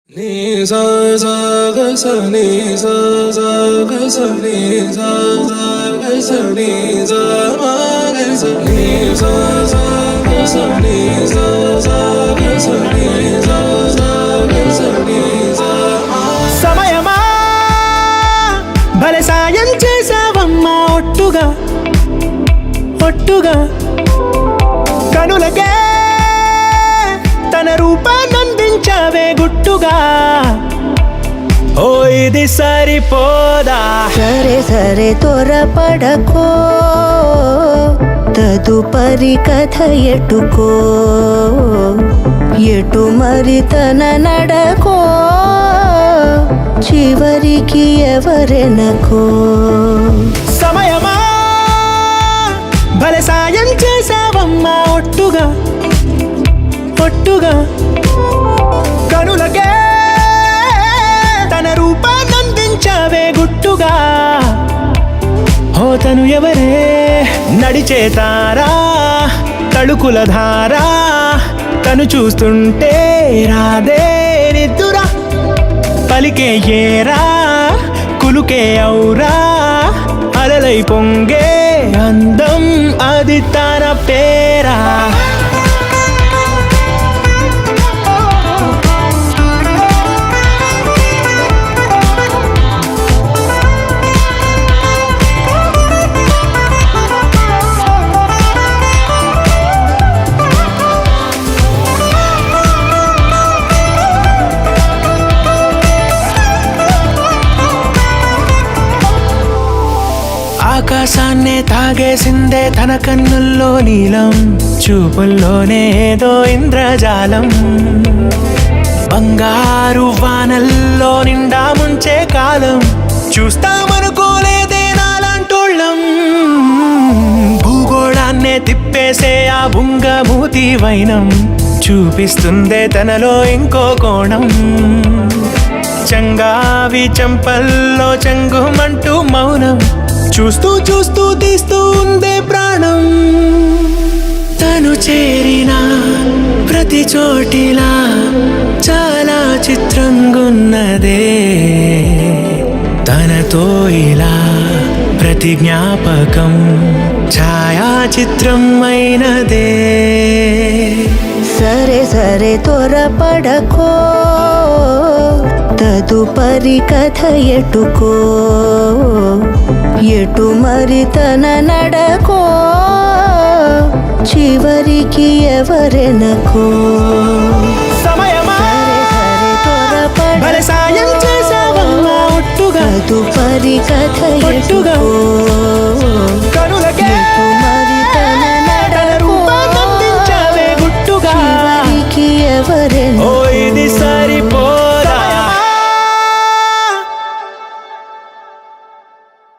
నీ సా సా గ స నీ సా సా గ స నీ సా సా గ స నీ సా మా గ స నీ సా సా గ స నీ సా సా గ స నీ సా సా గ స నీ సా మా. సమయమా భలే సాయం చేసావమ్మా ఒట్టుగా ఒట్టుగా కనులకే తన రూపాన్నందించావే గుట్టుగా. ఓ ఇది సరిపోదా? సరే సరే త్వరపడకో, తదుపరి కథ ఎటుకో, ఎటు మరి తన నడకో, చివరికి ఎవరెనకో. సమయమా భలే సాయం చేసావమ్మా ఒట్టుగా ఒట్టుగా కనులకే తన రూపాన్నందించావే గుట్టుగా. ఓ తను ఎవరే? నడిచే తారా, తళుకుల ధారా, తను చూస్తుంటే రాదే నిద్దురా. పలికే ఏరా, కులుకే ఔరా, అలలై పొంగే అందం అది తన పేరా. ఆకాశాన్నే తాగేసిందే తన కన్నుల్లో నీలం, చూపుల్లోనే ఏదో ఇంద్రజాలం. బంగారు వానల్లో నిండా ముంచే కాలం, చూస్తామనుకోలేదే నాలాంటోళ్ళం. భూగోళాన్నే తిప్పేసే ఆ బుంగమూతి వైనం, చూపిస్తుందే తనలో ఇంకో కోణం. చంగావి చంపల్లో చంగుమంటూ మౌనం, చూస్తూ చూస్తూ తీస్తూ ఉందే ప్రాణం. తను చేరిన ప్రతి చోటిలా చాలా చిత్రంగున్నదే, తనతో ఇలా ప్రతి జ్ఞాపకం ఛాయాచిత్రం అయినదే. సరే సరే త్వరపడకో, తదుపరి కథ ఎటుకో, ఎటు మరి తన నడకో, చివరికి ఎవరెనకో. సమయమా భలే సాయం చేసావమ్మా ఒట్టుగా తదుపరి కథ ఒట్టుగా ఎటుకో.